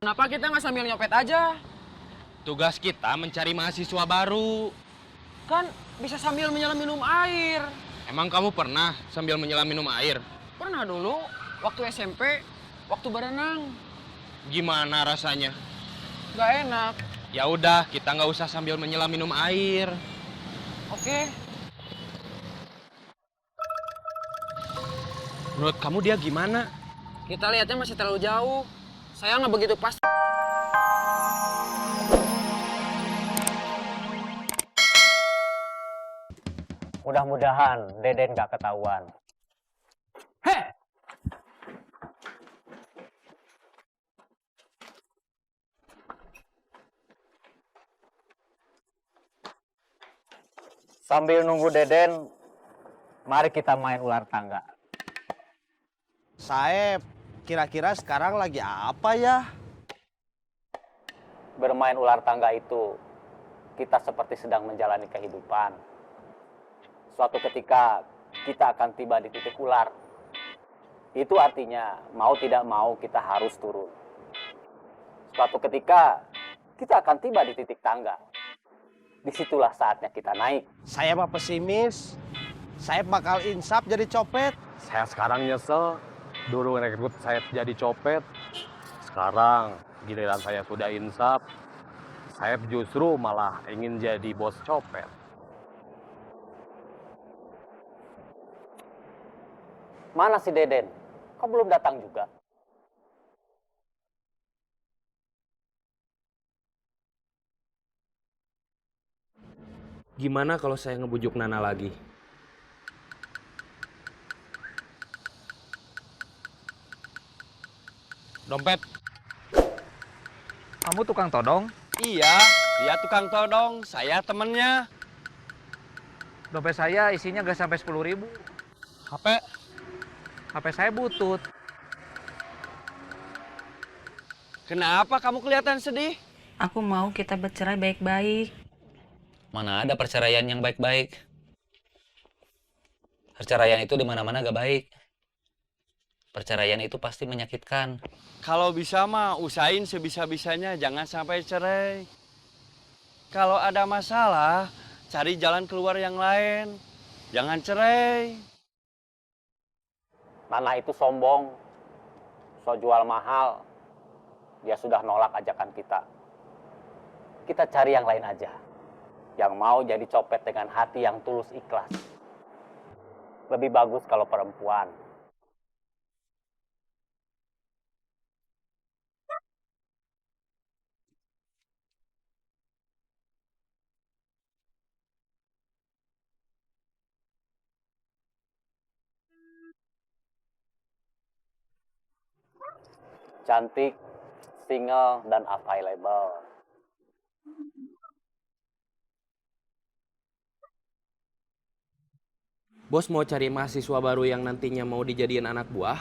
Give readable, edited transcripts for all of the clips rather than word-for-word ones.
Kenapa kita nggak sambil nyopet aja? Tugas kita mencari mahasiswa baru. Kan bisa sambil menyelam minum air. Emang kamu pernah sambil menyelam minum air? Pernah dulu, waktu SMP, waktu berenang. Gimana rasanya? Gak enak. Ya udah, kita nggak usah sambil menyelam minum air. Oke. Menurut kamu dia gimana? Kita lihatnya masih terlalu jauh. Saya nggak begitu pasti. Mudah-mudahan Deden gak ketahuan. Heh! Sambil nunggu Deden, mari kita main ular tangga. Saeb, kira-kira sekarang lagi apa ya? Bermain ular tangga itu, kita seperti sedang menjalani kehidupan. Suatu ketika, kita akan tiba di titik ular. Itu artinya, mau tidak mau kita harus turun. Suatu ketika, kita akan tiba di titik tangga. Disitulah saatnya kita naik. Saya mah pesimis. Saya bakal insap jadi copet. Saya sekarang nyesel, dulu rekrut saya jadi copet. Sekarang giliran saya sudah insap, saya justru malah ingin jadi bos copet. Mana si Deden? Kok belum datang juga? Gimana kalau saya ngebujuk Nana lagi? Dompet. Kamu tukang todong? Iya, dia tukang todong. Saya temennya. Dompet saya isinya gak sampai 10.000. HP. HP saya butut. Kenapa kamu kelihatan sedih? Aku mau kita bercerai baik-baik. Mana ada perceraian yang baik-baik? Perceraian itu di mana-mana gak baik. Perceraian itu pasti menyakitkan. Kalau bisa mah usahain sebisa-bisanya jangan sampai cerai. Kalau ada masalah, cari jalan keluar yang lain. Jangan cerai. Nana itu sombong, so jual mahal. Dia sudah nolak ajakan kita. Kita cari yang lain aja. Yang mau jadi copet dengan hati yang tulus ikhlas. Lebih bagus kalau perempuan. Cantik, single, dan available. Bos mau cari mahasiswa baru yang nantinya mau dijadiin anak buah?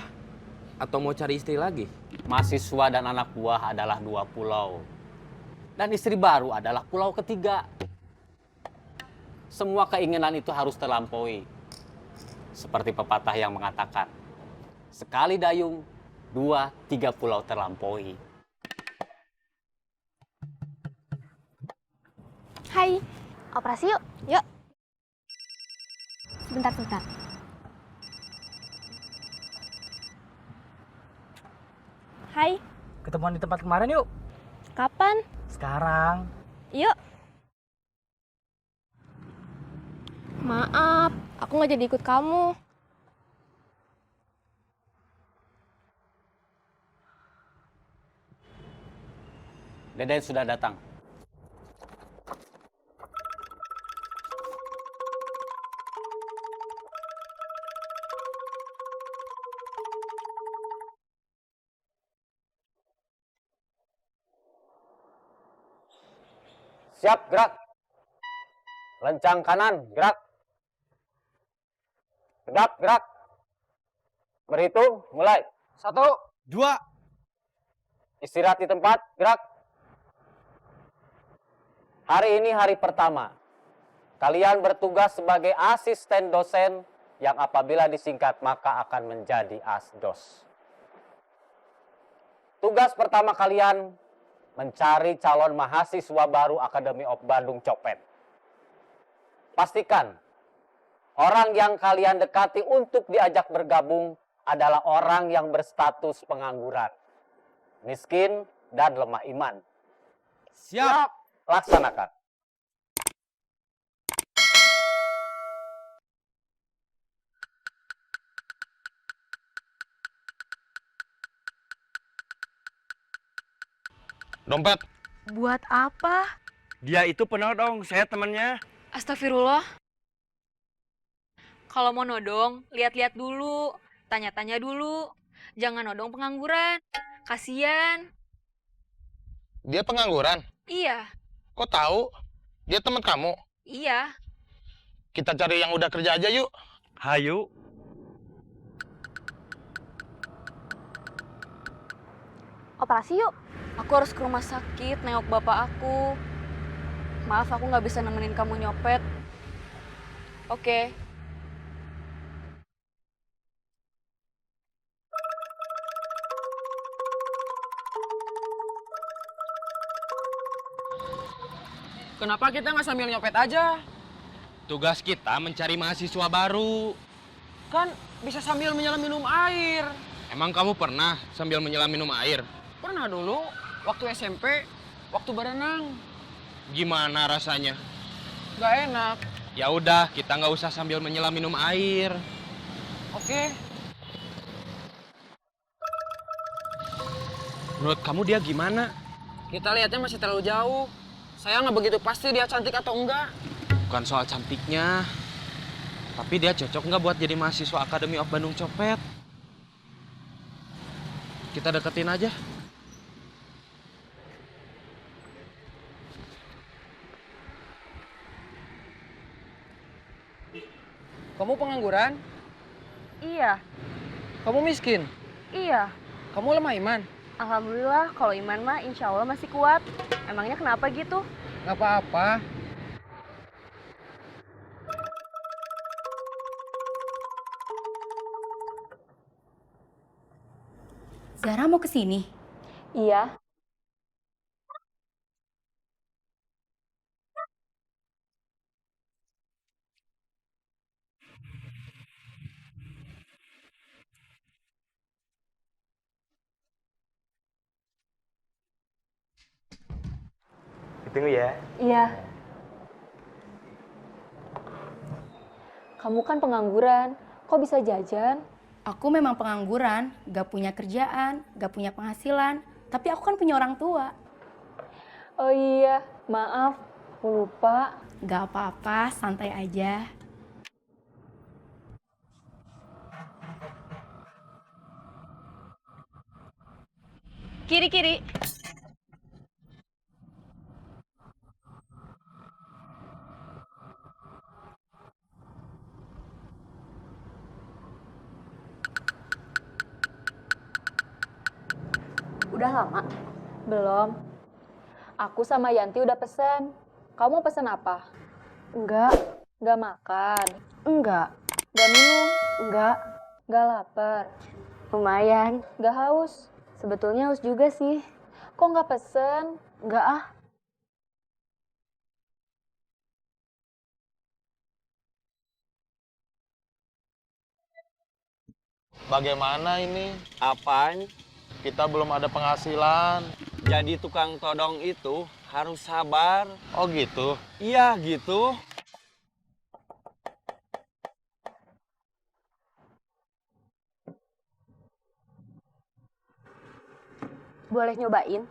Atau mau cari istri lagi? Mahasiswa dan anak buah adalah 2 pulau. Dan istri baru adalah pulau ketiga. Semua keinginan itu harus terlampaui. Seperti pepatah yang mengatakan, sekali dayung, 2, 3 pulau terlampaui. Hai, operasi yuk. Yuk. Sebentar. Hai, Ketemuan di tempat kemarin yuk. kapan? Sekarang. Yuk. Maaf, aku nggak jadi ikut kamu. Deden sudah datang. Siap, gerak. Lencang kanan, gerak. Tegap, gerak. Berhitung, mulai. 1, 2. Istirahat di tempat, gerak. Hari ini hari pertama. Kalian bertugas sebagai asisten dosen yang apabila disingkat maka akan menjadi asdos. Tugas pertama kalian mencari calon mahasiswa baru Akademi of Bandung Copet. Pastikan orang yang kalian dekati untuk diajak bergabung adalah orang yang berstatus pengangguran, miskin, dan lemah iman. Siap. Laksanakan. Dompet. Buat apa? Dia itu penodong, saya temannya. Astagfirullah. Kalau mau nodong, lihat-lihat dulu. Tanya-tanya dulu. Jangan nodong pengangguran. Kasian. Dia pengangguran? Iya, Kok tahu? Dia teman kamu? iya. Kita cari yang udah kerja aja yuk. Hayu. Operasi yuk. Aku harus ke rumah sakit nengok bapak aku. Maaf, aku nggak bisa nemenin kamu nyopet. Oke. Kenapa kita nggak sambil nyopet aja? Tugas kita mencari mahasiswa baru. Kan bisa sambil menyelam minum air. Emang kamu pernah sambil menyelam minum air? Pernah dulu, waktu SMP, waktu berenang. Gimana rasanya? Nggak enak. Ya udah, kita nggak usah sambil menyelam minum air. Oke. Menurut kamu dia gimana? Kita lihatnya masih terlalu jauh. Saya nggak begitu pasti dia cantik atau enggak. Bukan soal cantiknya, tapi dia cocok nggak buat jadi mahasiswa Akademi of Bandung Copet? Kita deketin aja. Kamu pengangguran? Iya, Kamu miskin? iya. Kamu lemah iman? Alhamdulillah, kalau iman mah insya Allah masih kuat. Emangnya kenapa gitu? Nggak apa-apa. Zara mau ke sini? Iya. Ditunggu ya. Iya. Kamu kan pengangguran, kok bisa jajan? Aku memang pengangguran, gak punya kerjaan, gak punya penghasilan. Tapi aku kan punya orang tua. Oh iya, maaf, aku lupa. Gak apa-apa, santai aja. Kiri-kiri. Udah lama? Belum. Aku sama Yanti udah pesen. Kamu pesen apa? Enggak. Enggak makan? Enggak. Enggak minum? Enggak. Enggak lapar? Lumayan. Enggak haus? Sebetulnya haus juga sih. Kok enggak pesen? Enggak ah. Bagaimana ini? Apaan? Kita belum ada penghasilan. Jadi tukang todong itu harus sabar. Oh gitu? Iya gitu. Boleh nyobain?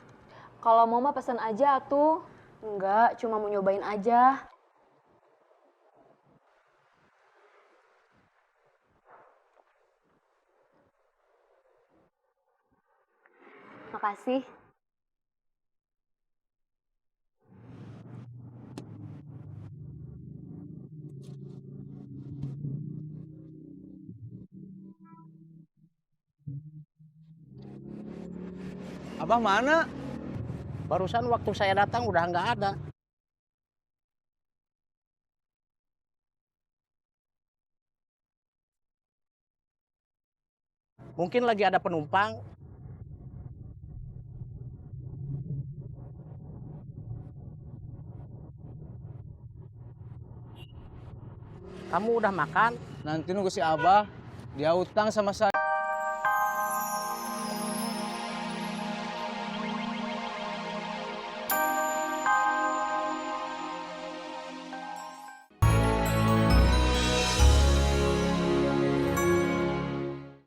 Kalau mau mah pesen aja tuh. Enggak, cuma mau nyobain aja. Makasih. Abah mana? Barusan waktu saya datang udah nggak ada. Mungkin lagi ada penumpang. Kamu udah makan? Nanti nunggu si Abah. Dia utang sama saya.